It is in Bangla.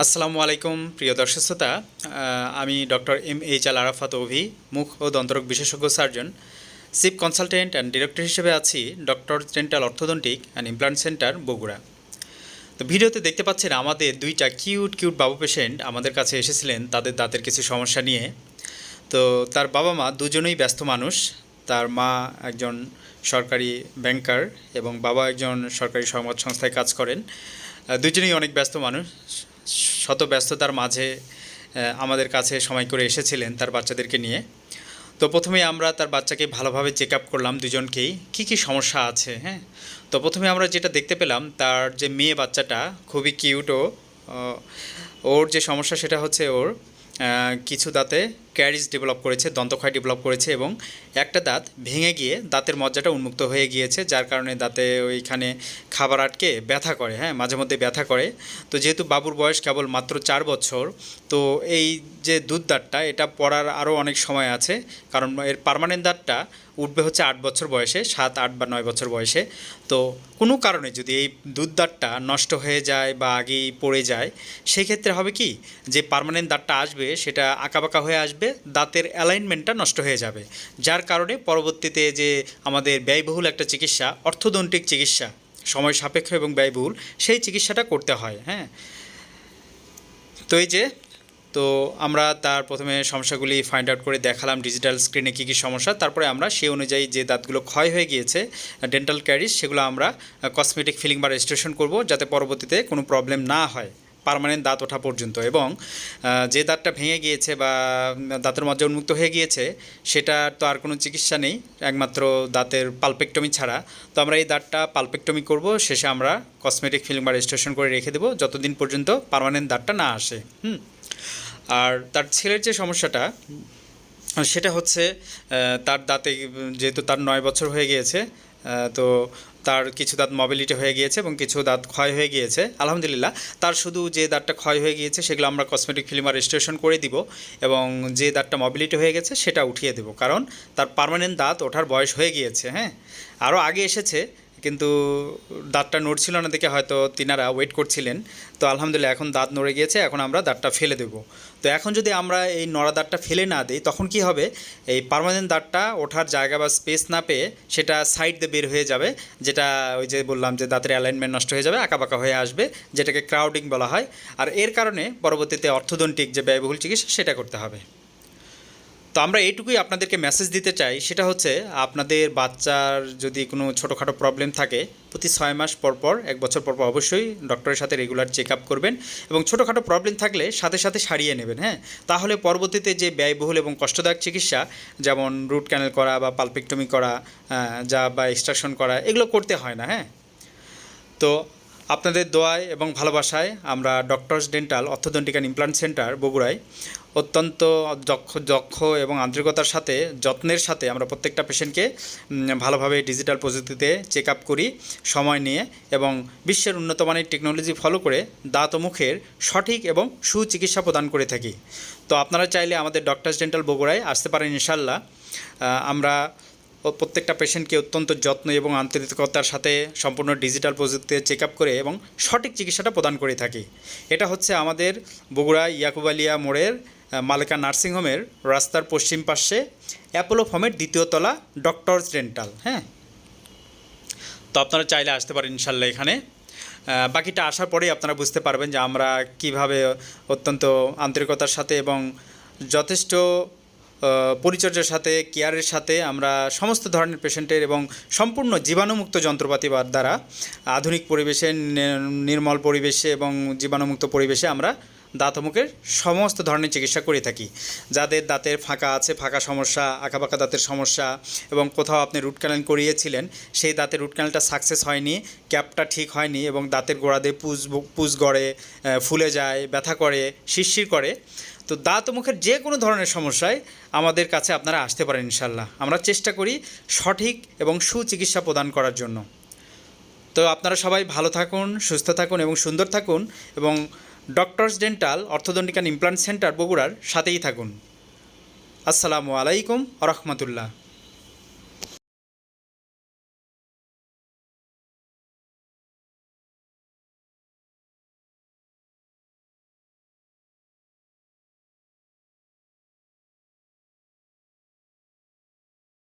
আসসালামু আলাইকুম প্রিয় দর্শক শ্রোতা, আমি ডক্টর এম আল আরাফাত অভি, মুখ ও দন্তরোগ বিশেষজ্ঞ surgeon, chief consultant and director হিসেবে আছি doctor dental orthodontic and implant centre Bogura. তো ভিডিওতে দেখতে পাচ্ছেন আমাদের দুইটা কিউট বাবু পেশেন্ট আমাদের কাছে এসেছিলেন তাদের দাঁতের কিছু সমস্যা নিয়ে। তো তার বাবা মা দুজনেই ব্যস্ত মানুষ। তার মা একজন সরকারি ব্যাংকার এবং বাবা একজন সরকারি সংবাদ সংস্থায় কাজ করেন। দুজনেই অনেক ব্যস্ত মানুষ। শত ব্যস্ততার মাঝে আমাদের কাছে সময় করে এসেছিলেন তার বাচ্চাদেরকে নিয়ে। তো প্রথমে আমরা তার বাচ্চাকে ভালোভাবে চেক আপ করলাম দুজনকেই, কী সমস্যা আছে। হ্যাঁ, তো প্রথমে আমরা যেটা দেখতে পেলাম তার যে মেয়ে বাচ্চাটা খুবই কিউট, ওর যে সমস্যা সেটা হচ্ছে ওর কিছু দাঁতে ক্যারিজ ডেভেলপ করেছে, দন্তক্ষয় ডেভেলপ করেছে এবং একটা দাঁত ভেঙে গিয়ে দাঁতের মজ্জাটা উন্মুক্ত হয়ে গিয়েছে, যার কারণে দাঁতে ওইখানে খাবার আটকে ব্যথা করে। হ্যাঁ, মাঝে মধ্যে ব্যথা করে। তো যেহেতু বাবুর বয়স কেবল মাত্র 4 বছর, তো এই যে দুধ দাঁতটা এটা পড়ার আরও অনেক সময় আছে, কারণ এর পার্মানেন্ট দাঁতটা উঠবে হচ্ছে 8 বছর বয়সে, 7, 8 বা 9 বছর বয়সে। তো কোনো কারণে যদি এই দুধ দাঁতটা নষ্ট হয়ে যায় বা আগেই পড়ে যায়, সেক্ষেত্রে হবে কি যে পার্মানেন্ট দাঁতটা আসবে সেটা আঁকাবাঁকা হয়ে আসবে, দাঁতের অ্যালাইনমেন্টটা নষ্ট হয়ে যাবে, যার কারণে পরবর্তীতে যে আমাদের ব্যয়বহুল একটা চিকিৎসা, অর্থোডন্টিক চিকিৎসা, সময় সাপেক্ষ এবং ব্যয়বহুল, সেই চিকিৎসাটা করতে হয়। হ্যাঁ, তো এই যে আমরা তার প্রথমে সমস্যাগুলি ফাইন্ড আউট করে দেখালাম ডিজিটাল স্ক্রিনে কী সমস্যা, তারপরে আমরা সেই অনুযায়ী যে দাঁতগুলো ক্ষয় হয়ে গিয়েছে ডেন্টাল ক্যারিজ, সেগুলো আমরা কসমেটিক ফিলিং বা রেস্টোরেশন করব, যাতে পরবর্তীতে কোনো প্রবলেম না হয় পার্মানেন্ট দাঁত ওঠা পর্যন্ত। এবং যে দাঁতটা ভেঙে গিয়েছে বা দাঁতের মজ্জা উন্মুক্ত হয়ে গিয়েছে সেটা তো আর কোনো চিকিৎসা নেই, একমাত্র দাঁতের পালপেক্টমি ছাড়া। তো আমরা এই দাঁতটা পালপেক্টমি করব, শেষে আমরা কসমেটিক ফিলিং বা রেস্টোরেশন করে রেখে দেবো যতদিন পর্যন্ত পার্মানেন্ট দাঁতটা না আসে। আর তার ছেলের যে সমস্যাটা সেটা হচ্ছে তার দাঁতে, যেহেতু তার 9 বছর হয়ে গিয়েছে, তো তার কিছু দাঁত মোবিলিটি হয়ে গিয়েছে এবং কিছু দাঁত ক্ষয় হয়ে গিয়েছে। আলহামদুলিল্লাহ, তার শুধু যে দাঁতটা ক্ষয় হয়ে গিয়েছে সেগুলো আমরা কসমেটিক ফিলিং বা রেস্টোরেশন করে দিব এবং যে দাঁতটা মোবিলিটি হয়ে গেছে সেটা উঠিয়ে দেব, কারণ তার পার্মানেন্ট দাঁত ওঠার বয়স হয়ে গিয়েছে। হ্যাঁ, আরও আগে এসেছে কিন্তু দাঁতটা নড়ছিল না দেখে হয়তো তিনারা ওয়েট করছিলেন। তো আলহামদুলিল্লাহ এখন দাঁত নড়ে গিয়েছে, এখন আমরা দাঁতটা ফেলে দেব। তো এখন যদি আমরা এই নড়া দাঁতটা ফেলে না দিই তখন কি হবে, এই পার্মানেন্ট দাঁতটা ওঠার জায়গা বা স্পেস না পেয়ে সেটা সাইড দিয়ে বের হয়ে যাবে, যেটা ওই যে বললাম যে দাঁতের অ্যালাইনমেন্ট নষ্ট হয়ে যাবে, আঁকাবাঁকা হয়ে আসবে, যেটাকে ক্রাউডিং বলা হয়। আর এর কারণে পরবর্তীতে অর্থোডন্টিক যে ব্যয়বহুল চিকিৎসা সেটা করতে হবে। তো আমরা এইটুকুই আপনাদেরকে মেসেজ দিতে চাই, সেটা হচ্ছে আপনাদের বাচ্চার যদি কোনো ছোটোখাটো প্রবলেম থাকে প্রতি 6 মাস পর 1 বছর পর অবশ্যই ডক্টরের সাথে রেগুলার চেক আপ করবেন এবং ছোটোখাটো প্রবলেম থাকলে সাথে সাথে সারিয়ে নেবেন। হ্যাঁ, তাহলে পরবর্তীতে যে ব্যয়বহুল এবং কষ্টদায়ক চিকিৎসা, যেমন রুট ক্যানেল করা বা পালপেক্টমি করা যা বা এক্সট্রাকশন করা, এগুলো করতে হয় না। হ্যাঁ, তো আপনাদের দোয়ায় এবং ভালোবাসায় আমরা doctors dental orthodontic and implant centre বগুড়ায় অত্যন্ত দক্ষ এবং আন্তরিকতার সাথে, যত্নের সাথে আমরা প্রত্যেকটা পেশেন্টকে ভালোভাবে ডিজিটাল প্রযুক্তিতে চেক আপ করি সময় নিয়ে, এবং বিশ্বের উন্নত মানের টেকনোলজি ফলো করে দাঁত ও মুখের সঠিক এবং সুচিকিৎসা প্রদান করে থাকি। তো আপনারা চাইলে আমাদের ডক্টরস ডেন্টাল বগুড়ায় আসতে পারেন ইনশাল্লাহ। আমরা প্রত্যেকটা পেশেন্টকে অত্যন্ত যত্ন এবং আন্তরিকতার সাথে সম্পূর্ণ ডিজিটাল প্রযুক্তিতে চেক আপ করে এবং সঠিক চিকিৎসাটা প্রদান করে থাকি। এটা হচ্ছে আমাদের বগুড়া ইয়াকুব আলিয়া মোড়ের মালেকা নার্সিংহোমের রাস্তার পশ্চিম পাশে অ্যাপোলো ফার্মের 2য় তলা ডক্টরস ডেন্টাল। হ্যাঁ, তো আপনারা চাইলে আসতে পারেন ইনশাল্লাহ এখানে। বাকিটা আসার পরেই আপনারা বুঝতে পারবেন যে আমরা কিভাবে অত্যন্ত আন্তরিকতার সাথে এবং যথেষ্ট পরিচর্যার সাথে, কেয়ারের সাথে আমরা সমস্ত ধরনের পেশেন্টের এবং সম্পূর্ণ জীবাণুমুক্ত যন্ত্রপাতি দ্বারা আধুনিক পরিবেশে, নির্মল পরিবেশে এবং জীবাণুমুক্ত পরিবেশে আমরা দাঁত ও মুখের সমস্ত ধরনের চিকিৎসা করে থাকি। যাদের দাঁতের ফাঁকা আছে, ফাঁকা সমস্যা, আঁকাবাঁকা দাঁতের সমস্যা, এবং কোথাও আপনি রুট ক্যানেল করিয়েছিলেন সেই দাঁতের রুট ক্যানেলটা সাকসেস হয়নি, ক্যাপটা ঠিক হয়নি এবং দাঁতের গোড়া দিয়ে পুজ গড়ে, ফুলে যায়, ব্যথা করে, শিরশির করে, তো দাঁত ও মুখের যে কোনো ধরনের সমস্যায় আমাদের কাছে আপনারা আসতে পারেন ইনশাল্লাহ। আমরা চেষ্টা করি সঠিক এবং সুচিকিৎসা প্রদান করার জন্য। তো আপনারা সবাই ভালো থাকুন, সুস্থ থাকুন এবং সুন্দর থাকুন এবং doctors dental orthodontic and implant centre বগুড়ার সাথেই থাকুন। আসসালামু আলাইকুম ওয়া রাহমাতুল্লাহ।